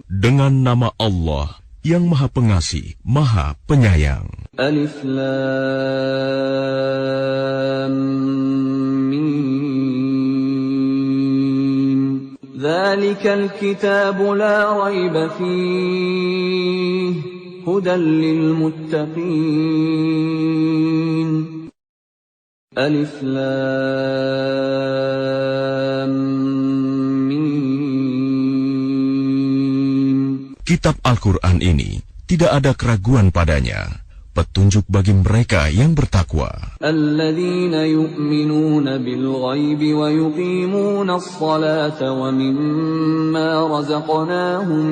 Dengan nama Allah yang Maha Pengasih, Maha Penyayang. Alif Lam Mim. Dzalikal kitabu la raiba fihi hudan lil muttaqin. Alif Lam Mim. Kitab Al-Quran ini tidak ada keraguan padanya, petunjuk bagi mereka yang bertakwa. Alladzina yu'minuna bil ghaibi wa yuqimuna as-salata wa mimma razaqnahum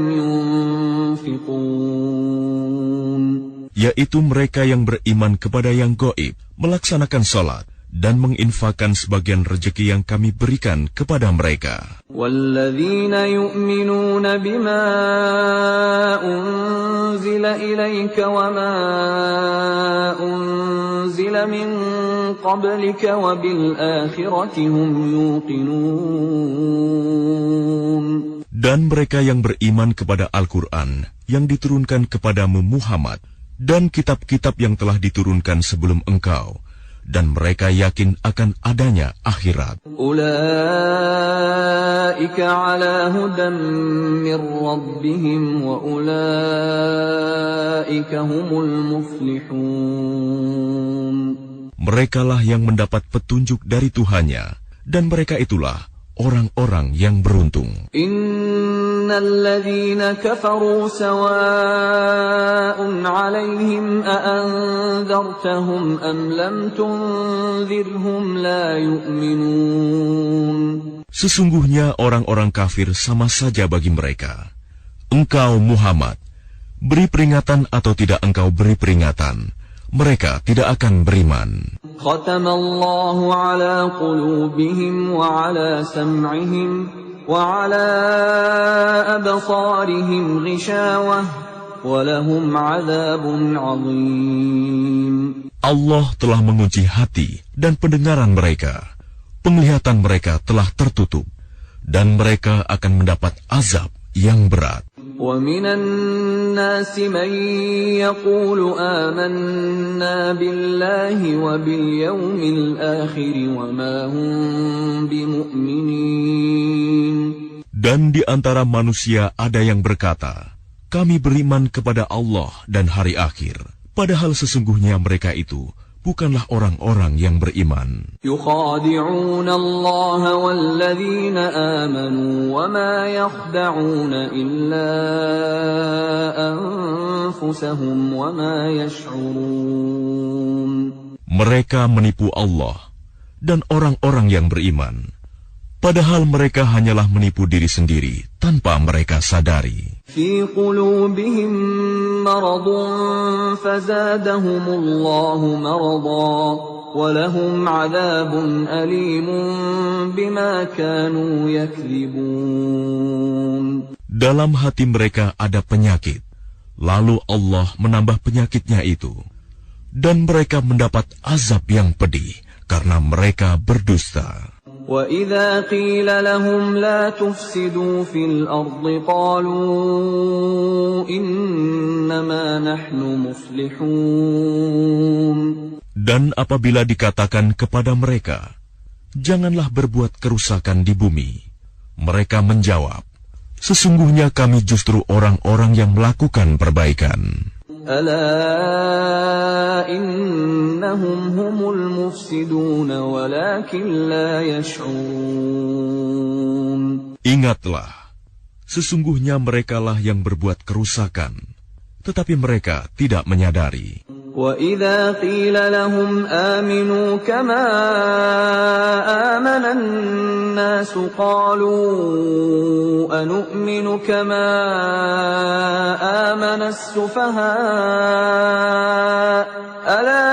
yunfiqun. Yaitu mereka yang beriman kepada yang gaib, melaksanakan salat dan menginfakkan sebagian rezeki yang kami berikan kepada mereka. Walladzina yu'minuna bima unzila ilaika wa ma unzila min qablika wa bil akhirati hum yuqinun. Dan mereka yang beriman kepada Al-Quran yang diturunkan kepadamu Muhammad dan kitab-kitab yang telah diturunkan sebelum engkau, dan mereka yakin akan adanya akhirat. Ulaika ala hudan min rabbihim wa ulaika humul muflihun. Merekalah yang mendapat petunjuk dari Tuhannya, dan mereka itulah orang-orang yang beruntung. Innal ladzina kafaru sawa'un 'alaihim a anzartahum am lam tunzirhum la yu'minun. Sesungguhnya orang-orang kafir sama saja bagi mereka. Engkau Muhammad, beri peringatan atau tidak engkau beri peringatan, mereka tidak akan beriman. Khatamallahu ala qulubihim wa ala sam'ihim wa ala absarihim ghishawah wa lahum 'adzabun 'adzim. Allah telah mengunci hati dan pendengaran mereka. Penglihatan mereka telah tertutup dan mereka akan mendapat azab yang berat. وَمِنَ النَّاسِ مَن يَقُولُ آمَنَّا بِاللَّهِ وَبِالْيَوْمِ الْآخِرِ وَمَا هُمْ بِمُؤْمِنِينَ. Dan di antara manusia ada yang berkata, kami beriman kepada Allah dan hari akhir, padahal sesungguhnya mereka itu bukanlah orang-orang yang beriman. يُخَادِعُونَ اللَّهَ وَالَّذِينَ آمَنُوا وَمَا يَخْدَعُونَ إِلَّا أَنفُسَهُمْ وَمَا يَشْعُرُونَ. Mereka menipu Allah dan orang-orang yang beriman, padahal mereka hanyalah menipu diri sendiri tanpa mereka sadari. في قلوبهم مرض فزادهم الله مرضا ولهم عذاب أليم بما كانوا يكذبون. Dalam hati mereka ada penyakit, lalu Allah menambah penyakitnya itu, dan mereka mendapat azab yang pedih karena mereka berdusta. وَإِذَا قِيلَ لَهُمْ لَا تُفْسِدُوا فِي الْأَرْضِ قَالُوا إِنَّمَا نَحْنُ مُصْلِحُونَ. Dan apabila dikatakan kepada mereka, janganlah berbuat kerusakan di bumi, mereka menjawab, sesungguhnya kami justru orang-orang yang melakukan perbaikan. ألا إنهم هم المفسدون ولكن لا يشعرون. Ingatlah, sesungguhnya merekalah yang berbuat kerusakan, tetapi mereka tidak menyadari. وَإِذَا قِيلَ لَهُمْ آمِنُوا كَمَا آمَنَ النَّاسُ قَالُوا أَنُؤْمِنُ كَمَا آمَنَ السُّفَهَاءُ أَلَا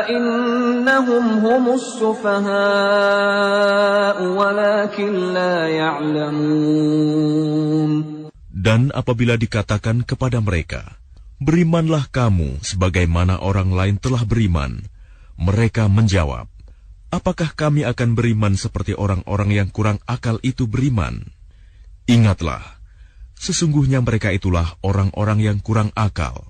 إِنَّهُمْ هُمُ السُّفَهَاءُ وَلَكِنْ لَا يَعْلَمُونَ. Dan apabila dikatakan kepada mereka, berimanlah kamu sebagaimana orang lain telah beriman, mereka menjawab, Apakah kami akan beriman seperti orang-orang yang kurang akal itu beriman? Ingatlah, sesungguhnya mereka itulah orang-orang yang kurang akal,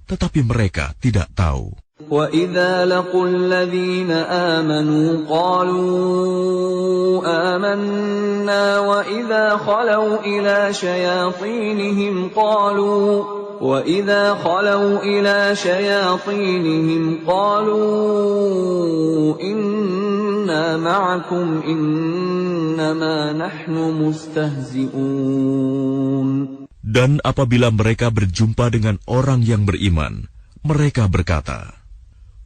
tetapi mereka tidak tahu. وَإِذَا لَقُوا الَّذِينَ آمَنُوا قَالُوا آمَنَّا وَإِذَا خَلَوْا إِلَى شَيَاطِينِهِمْ قَالُوا إِنَّا مَعَكُمْ إِنَّمَا نَحْنُ مُسْتَهْزِئُونَ. Dan apabila mereka berjumpa dengan orang yang beriman, mereka berkata,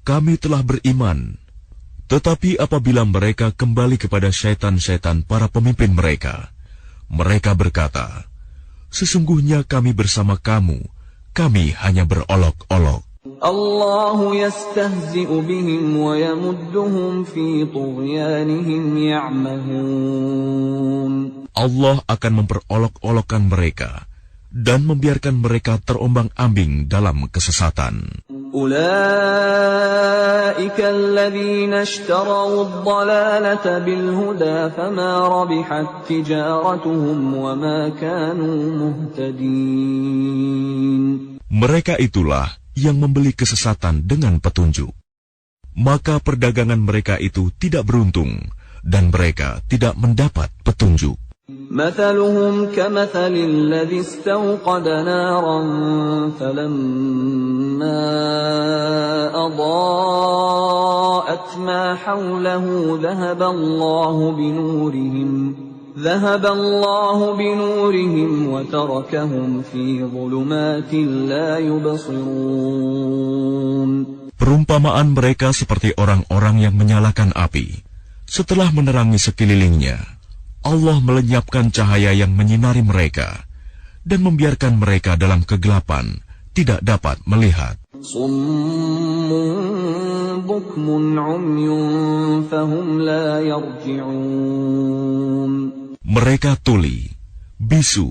"Kami telah beriman." Tetapi apabila mereka kembali kepada syaitan-syaitan para pemimpin mereka, mereka berkata, "Sesungguhnya kami bersama kamu, kami hanya berolok-olok." Allahu yastahzi'u bihim wa yamudduhum fi tughyanihim ya'mahun. Allah akan memperolok-olokkan mereka dan membiarkan mereka terombang-ambing dalam kesesatan. أولئك الذين اشتروا الضلالة بالهدى فما ربحت تجارتهم وما كانوا مهتدين. Mereka itulah yang membeli kesesatan dengan petunjuk. Maka perdagangan mereka itu tidak beruntung dan mereka tidak mendapat petunjuk. مثلهم كمثل الذي استوقد نارا فلما أضاءت ما حوله ذهب الله بنورهم وتركهم في ظلمات لا يبصرون. Perumpamaan mereka seperti orang-orang yang menyalakan api. Setelah menerangi sekelilingnya, Allah melenyapkan cahaya yang menyinari mereka dan membiarkan mereka dalam kegelapan, tidak dapat melihat. Summun bukmun umyun fahum la yarji'un. Mereka tuli, bisu,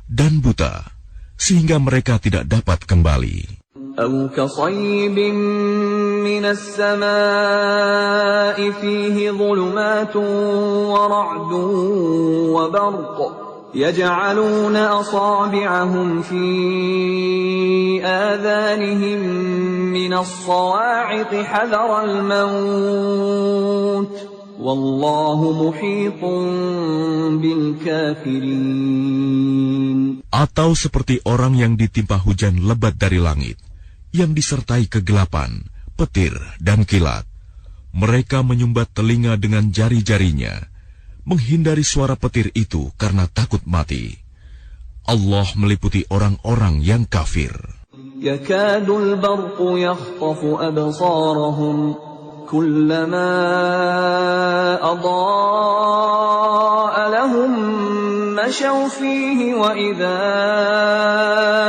dan buta, sehingga mereka tidak dapat kembali. أو كصيب من السماء فيه ظلمات ورعد وبرق يجعلون أصابعهم في آذانهم من الصواعق حذر الموت والله محيط بالكافرين. Atau seperti orang yang ditimpa hujan lebat dari langit, yang disertai kegelapan, petir, dan kilat. Mereka menyumbat telinga dengan jari-jarinya, menghindari suara petir itu karena takut mati. Allah meliputi orang-orang yang kafir. Yakadul barqu yakhtafu absarahum kullama adaa lahum mashaw fihi wa idza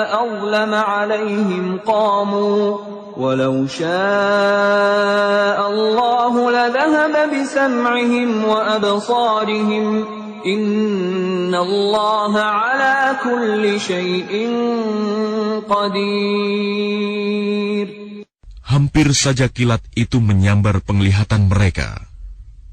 azlama alaihim qamu walau syaa'a Allahu ladhahaba bisam'ihim wa absarihim innallaha ala kulli syai'in qadir. Hampir saja kilat itu menyambar penglihatan mereka.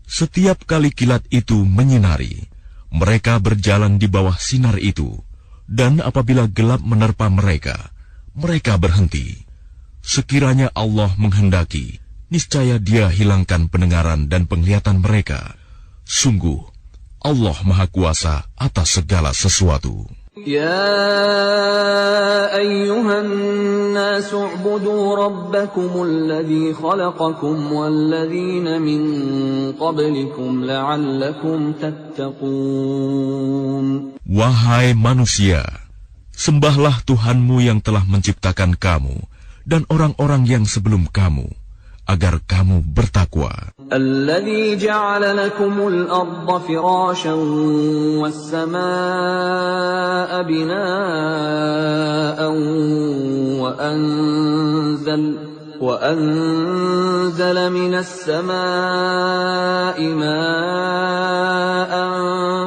Setiap kali kilat itu menyinari, mereka berjalan di bawah sinar itu, dan apabila gelap menerpa mereka, mereka berhenti. Sekiranya Allah menghendaki, niscaya Dia hilangkan pendengaran dan penglihatan mereka. Sungguh, Allah Maha Kuasa atas segala sesuatu. Ya ayyuhan nasu u'budu rabbakumul ladzi khalaqakum walladzina min qablikum la'allakum tattaqun. Wahai manusia, sembahlah Tuhanmu yang telah menciptakan kamu dan orang-orang yang sebelum kamu, agar kamu bertakwa. Alladzi ja'ala lakumul arda firasyan was samaa'a binaa'an wa anzala minas samaa'i maa'an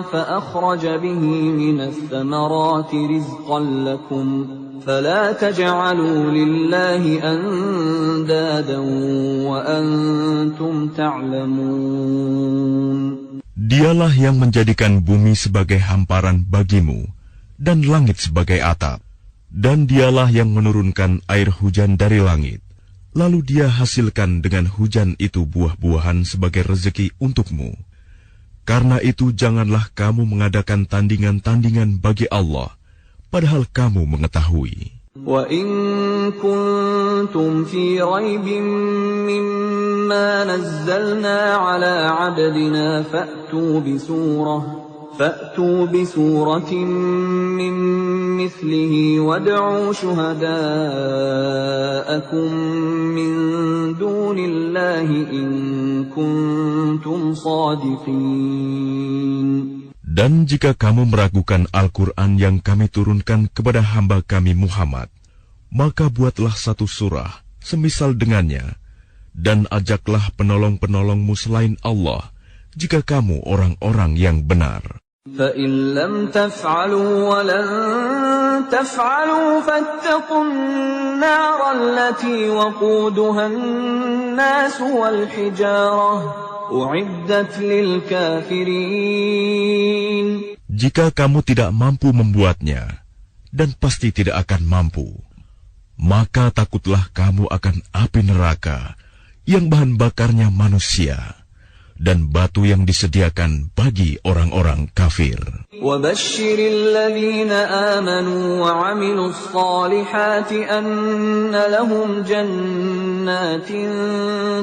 fa akhraja bihi minas thamarati rizqan lakum فلا تجعلوا لله أندادا أندادا وأنتم تعلمون. Dialah yang menjadikan bumi sebagai hamparan bagimu dan langit sebagai atap. Dan dialah yang menurunkan air hujan dari langit. Lalu dia hasilkan dengan hujan itu buah-buahan sebagai rezeki untukmu. Karena itu janganlah kamu mengadakan tandingan-tandingan bagi Allah, padahal kamu mengetahui. وَإِن كُنتُمْ فِي رَيْبٍ مِّمَّا نَزَّلْنَا عَلَىٰ عَبْدِنَا فَأْتُوا بِسُورَةٍ مِّن مِّثْلِهِ وَادْعُوا شُهَدَاءَكُم مِّن دُونِ اللَّهِ إِن كُنتُمْ صَادِقِينَ. Dan jika kamu meragukan Al-Quran yang kami turunkan kepada hamba kami Muhammad, maka buatlah satu surah semisal dengannya, dan ajaklah penolong-penolongmu selain Allah, jika kamu orang-orang yang benar. فَإِن لَّمْ تَفْعَلُوا وَلَن تَفْعَلُوا فَاتَّقُوا النَّارَ الَّتِي وَقُودُهَا النَّاسُ وَالْحِجَارَةُ أُعِدَّتْ لِلْكَافِرِينَ. Jika kamu tidak mampu membuatnya, dan pasti tidak akan mampu, maka takutlah kamu akan api neraka yang bahan bakarnya manusia dan batu yang disediakan bagi orang-orang kafir. وَبَشِّرِ الَّذِينَ آمَنُوا وَعَمِلُوا الصَّالِحَاتِ أَنَّ لَهُمْ جَنَّاتٍ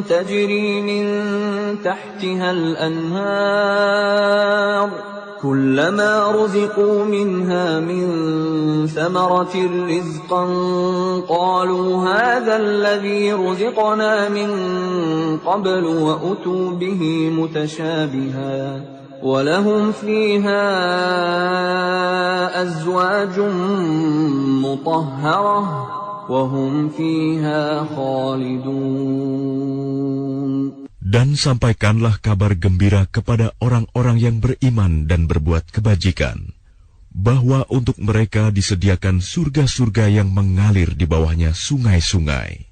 تَجْرِي مِن تَحْتِهَا الْأَنْهَارُ كُلَّمَا رُزِقُوا مِنْهَا مِن ثَمَرَةٍ رِّزْقًا قَالُوا هَٰذَا الَّذِي رُزِقْنَا مِن قَبْلُ وَأُتُوا بِهِ مُتَشَابِهًا وَلَهُمْ فِيهَا أَزْوَاجٌ مُّطَهَّرَةٌ وَهُمْ فِيهَا خَالِدُونَ. Dan sampaikanlah kabar gembira kepada orang-orang yang beriman dan berbuat kebajikan, bahwa untuk mereka disediakan surga-surga yang mengalir di bawahnya sungai-sungai.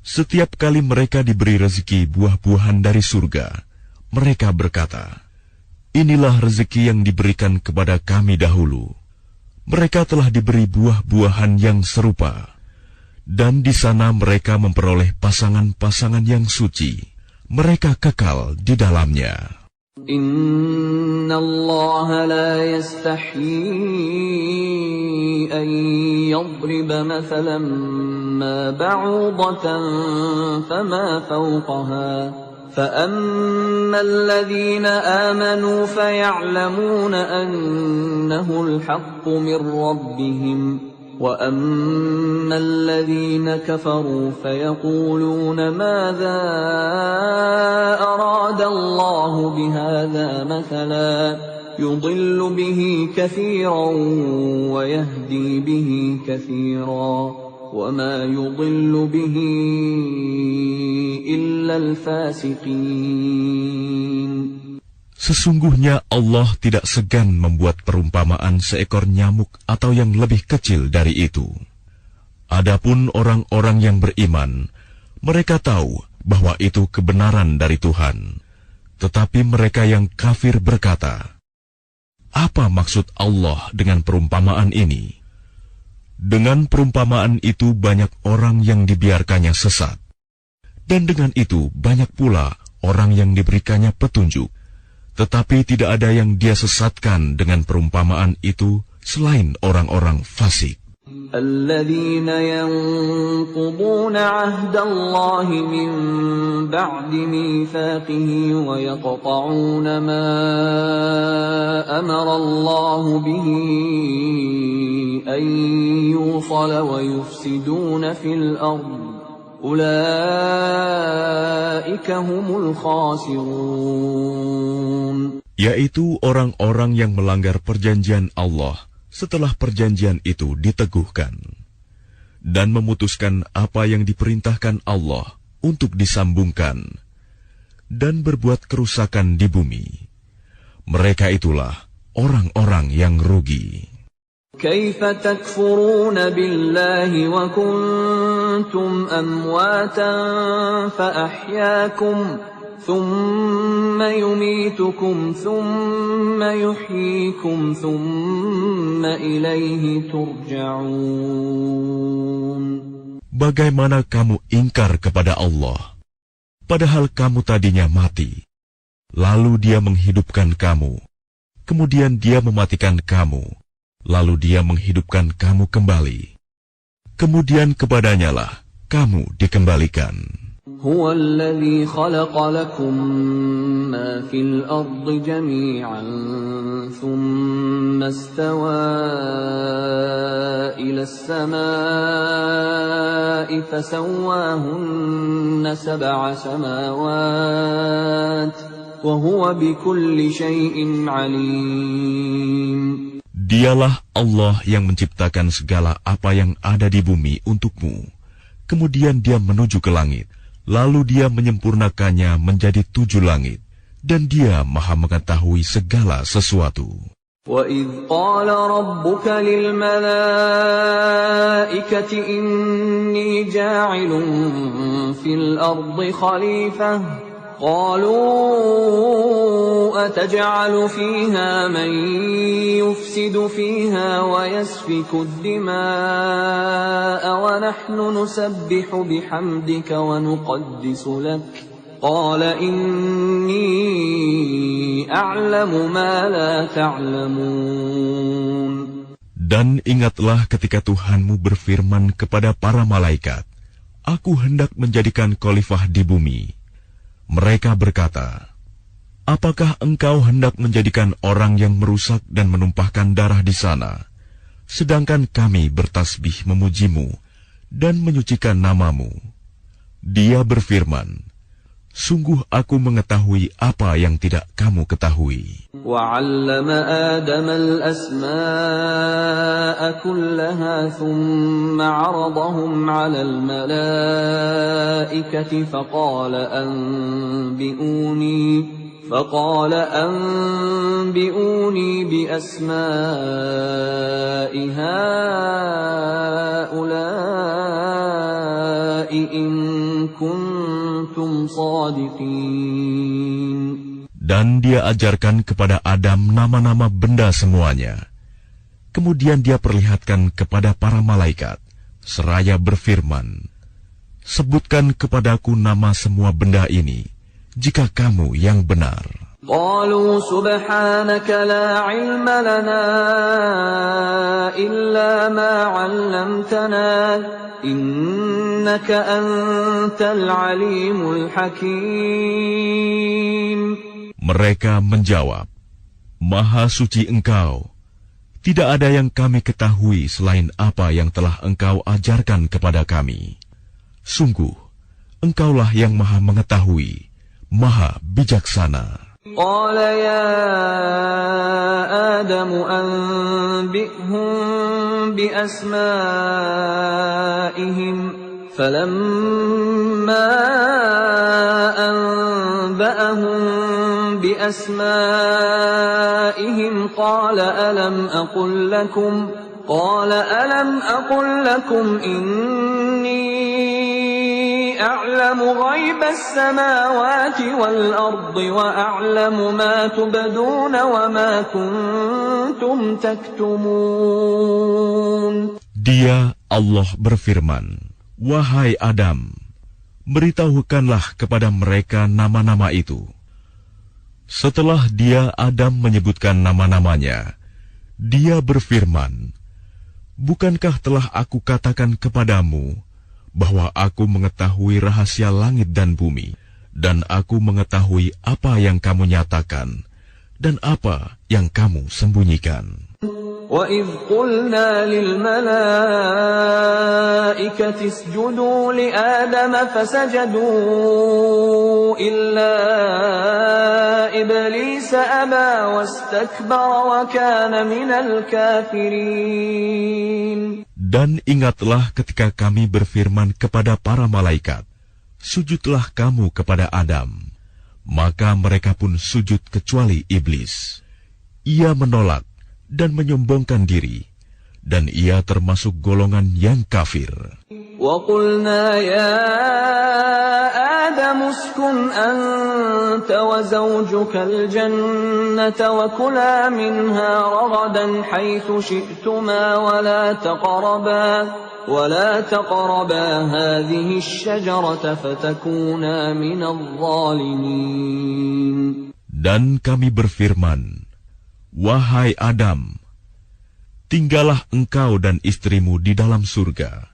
Setiap kali mereka diberi rezeki buah-buahan dari surga, mereka berkata, "Inilah rezeki yang diberikan kepada kami dahulu." Mereka telah diberi buah-buahan yang serupa, dan di sana mereka memperoleh pasangan-pasangan yang suci. Mereka kekal di dalamnya. Inna Allah la yastahi an yadriba mathalan ma ba'udatan fama fawqaha فأما الذين آمنوا فيعلمون أنه الحق من ربهم وأما الذين كفروا فيقولون ماذا أراد الله بهذا مثلا يضل به كثيرا ويهدي به كثيرا وما يضل به إلا الفاسقين. Sesungguhnya Allah tidak segan membuat perumpamaan seekor nyamuk atau yang lebih kecil dari itu. Adapun orang-orang yang beriman, mereka tahu bahwa itu kebenaran dari Tuhan. Tetapi mereka yang kafir berkata, "Apa maksud Allah dengan perumpamaan ini?" Dengan perumpamaan itu banyak orang yang dibiarkannya sesat. Dan dengan itu banyak pula orang yang diberikannya petunjuk. Tetapi tidak ada yang dia sesatkan dengan perumpamaan itu selain orang-orang fasik. الذين ينقضون عهد الله من بعد ميثاقه ويقطعون ما أمر الله به أن يوصل ويفسدون في الأرض أولئك هم الخاسرون. Yaitu orang-orang yang melanggar perjanjian Allah setelah perjanjian itu diteguhkan, dan memutuskan apa yang diperintahkan Allah untuk disambungkan, dan berbuat kerusakan di bumi. Mereka itulah orang-orang yang rugi. كيف تكفرون بالله وكنتم أمواتا فأحياكم ثم يميتكم ثم يحييكم ثم إليه ترجعون. Bagaimana kamu ingkar kepada Allah, padahal kamu tadinya mati, lalu Dia menghidupkan kamu, kemudian Dia mematikan kamu, lalu Dia menghidupkan kamu kembali. Kemudian kepadanya-lah kamu dikembalikan. هو الذي خلق لكم ما في الأرض جميعا ثم استوى إلى السماء فسواهن 7 سماوات وهو بكل شيء عليم. Dialah Allah yang menciptakan segala apa yang ada di bumi untukmu. Kemudian Dia menuju ke langit. Lalu Dia menyempurnakannya menjadi 7 langit, dan Dia Maha mengetahui segala sesuatu. وَإِذْ قَالَ رَبُّكَ لِلْمَلَائِكَةِ إِنِّي جَاعِلٌ فِي الْأَرْضِ خَلِيفَةً قَالُوا أَتَجْعَلُ فِيهَا مَن يُفْسِدُ فِيهَا وَيَسْفِكُ الدِّمَاءَ وَنَحْنُ نُسَبِّحُ بِحَمْدِكَ وَنُقَدِّسُ لَكَ قَالَ إِنِّي أَعْلَمُ مَا لَا تَعْلَمُونَ. Dan ingatlah ketika Tuhanmu berfirman kepada para malaikat, Aku hendak menjadikan khalifah di bumi. Mereka berkata, Apakah engkau hendak menjadikan orang yang merusak dan menumpahkan darah di sana, sedangkan kami bertasbih memujimu dan menyucikan namamu? Dia berfirman, Sungguh aku mengetahui apa yang tidak kamu ketahui. وَعَلَّمَ آدَمَ الْأَسْمَاءَ كُلَّهَا ثُمَّ عَرَضَهُمْ عَلَى الْمَلَائِكَةِ فقال أنبئوني بأسماء هؤلاء إن كنتم صادقين. Dan Dia ajarkan kepada Adam nama-nama benda semuanya. Kemudian Dia perlihatkan kepada para malaikat, seraya berfirman, Sebutkan kepadaku nama semua benda ini, jika kamu yang benar. قالوا سبحانك لا علم لنا إلا ما علمتنا إنك أنت العليم الحكيم. Mereka menjawab, Maha suci Engkau, tidak ada yang kami ketahui selain apa yang telah Engkau ajarkan kepada kami. Sungguh, Engkaulah yang Maha mengetahui, Maha bijaksana. قال يا آدم أنبئهم بأسمائهم فلما أنبأهم بأسمائهم قال ألم أقل لكم إني أعلم غيب السماوات والأرض وأعلم ما تبدون وما كنتم تكتمون. Dia, Allah berfirman, Wahai Adam, beritahukanlah kepada mereka nama-nama itu. Setelah Dia, Adam, menyebutkan nama-namanya, Dia berfirman, Bukankah telah aku katakan kepadamu bahwa aku mengetahui rahasia langit dan bumi, dan aku mengetahui apa yang kamu nyatakan, dan apa yang kamu sembunyikan. وَإِذْ قُلْنَا لِلْمَلَائِكَةِ اسْجُدُوا لِآدَمَ فَسَجَدُوا إِلَّا إِبْلِيسَ أَبَى وَاسْتَكْبَرَ وَكَانَ مِنَ الْكَافِرِينَ. Dan ingatlah ketika kami berfirman kepada para malaikat, Sujudlah kamu kepada Adam. Maka mereka pun sujud kecuali iblis. Ia menolak dan menyombongkan diri, dan ia termasuk golongan yang kafir. وَقُلْنَا يَا آدَمُ اسْكُنْ أَنْتَ وَزَوْجُكَ الْجَنَّةَ وَكُلَا مِنْهَا رَغَدًا حَيْثُ شِئْتُمَا وَلَا تَقْرَبَا هَذِهِ الشَّجَرَةَ فَتَكُونَا مِنَ الظَّالِمِينَ. Dan kami berfirman, wahai Adam, tinggallah engkau dan istrimu di dalam surga,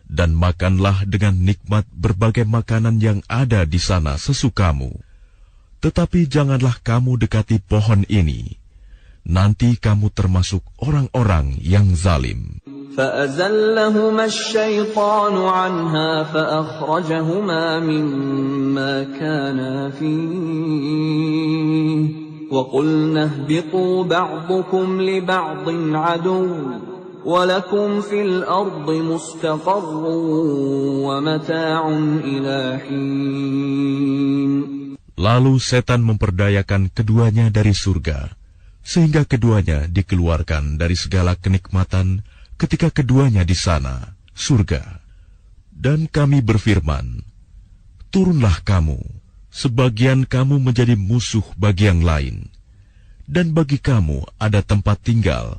dan makanlah dengan nikmat berbagai makanan yang ada di sana sesukamu. Tetapi janganlah kamu dekati pohon ini, nanti kamu termasuk orang-orang yang zalim. فَأَزَلَّهُمَا الشَّيْطَانُ عَنْهَا فَأَخْرَجَهُمَا مِمَّا كَانَا فِيهِ وَقُلْنَا اهْبِطُوا بَعْضُكُمْ لِبَعْضٍ عَدُوٌّ وَلَكُمْ فِي الْأَرْضِ مُسْتَقَرٌّ وَمَتَاعٌ إِلَى حِينٍ. Lalu setan memperdayakan keduanya dari surga, sehingga keduanya dikeluarkan dari segala kenikmatan ketika keduanya di sana, surga. Dan kami berfirman, turunlah kamu, sebagian kamu menjadi musuh bagi yang lain, dan bagi kamu ada tempat tinggal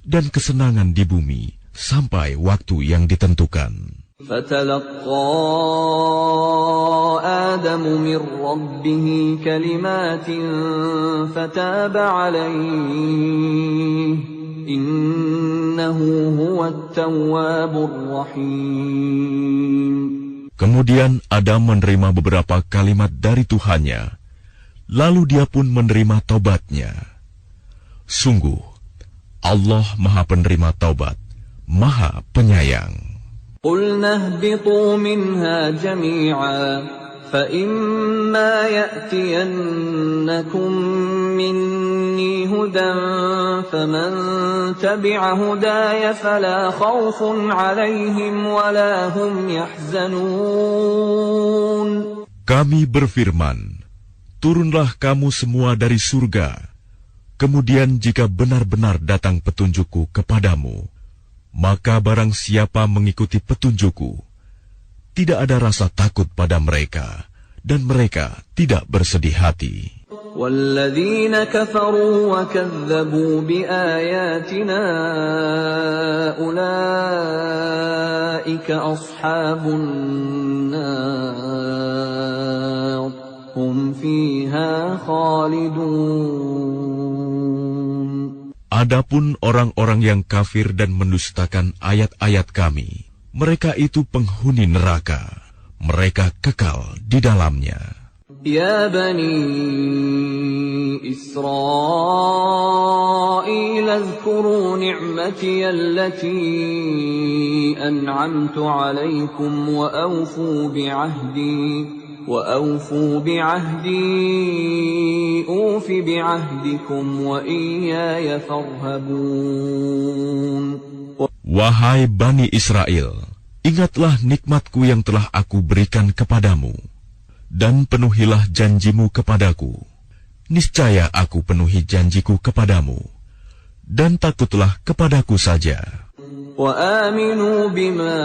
dan kesenangan di bumi sampai waktu yang ditentukan. فَتَلَقَّى آدَمُ مِنْ رَبِّهِ كَلِمَاتٍ فَتَابَ عَلَيْهِ إِنَّهُ هُوَ التَّوَّابُ الرَّحِيمُ. Kemudian Adam menerima beberapa kalimat dari Tuhannya, lalu dia pun menerima taubatnya. Sungguh, Allah Maha Penerima Taubat, Maha Penyayang. قُلْنَا اهْبِطُوا مِنْهَا جَمِيعًا فَإِمَّا يَأْتِيَنَّكُمْ مِنِّي هُدًى فَمَنْ تَبِعَ هُدَايَ فَلَا خَوْفٌ عَلَيْهِمْ وَلَا هُمْ يَحْزَنُونَ. Kami berfirman, turunlah kamu semua dari surga. Kemudian jika benar-benar datang petunjukku kepadamu, maka barang siapa mengikuti petunjukku, tidak ada rasa takut pada mereka, dan mereka tidak bersedih hati. وَالَّذِينَ كَفَرُوا وَكَذَّبُوا بِآيَاتِنَا أُولَئِكَ أَصْحَابُ النَّارِ هُمْ فِيهَا خَالِدُونَ. Adapun orang-orang yang kafir dan mendustakan ayat-ayat kami, mereka itu penghuni neraka, mereka kekal di dalamnya. Ya Bani Israel, azkuru ni'mati allati an'amtu alaikum wa awfu bi'ahdi أوف بعهدكم وإياي فارهبون. Wahai Bani Israel, ingatlah nikmatku yang telah aku berikan kepadamu, dan penuhilah janjimu kepadaku. Niscaya aku penuhi janjiku kepadamu, dan takutlah kepadaku saja. وآمنوا بما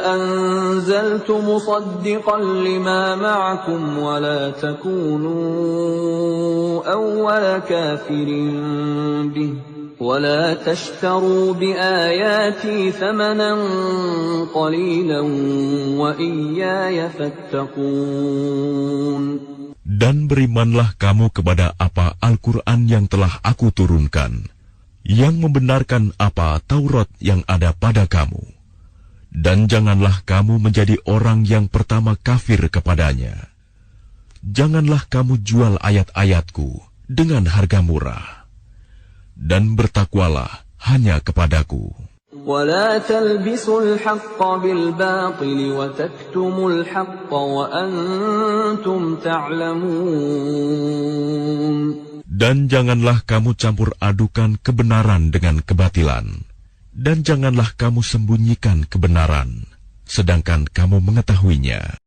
أنزلت مصدقا لما معكم ولا تكونوا أول كافر به ولا تشتروا بآياتي ثمنا قليلا وإياي فاتقون. Dan berimanlah kamu kepada apa Al-Quran yang telah aku turunkan, yang membenarkan apa Taurat yang ada pada kamu. Dan janganlah kamu menjadi orang yang pertama kafir kepadanya. Janganlah kamu jual ayat-ayatku dengan harga murah. Dan bertakwalah hanya kepadaku. وَلَا تَلْبِسُوا الْحَقَّ بِالْبَاطِلِ وَتَكْتُمُوا الْحَقَّ وَأَنْتُمْ تَعْلَمُونَ. Dan janganlah kamu campur adukan kebenaran dengan kebatilan. Dan janganlah kamu sembunyikan kebenaran, sedangkan kamu mengetahuinya.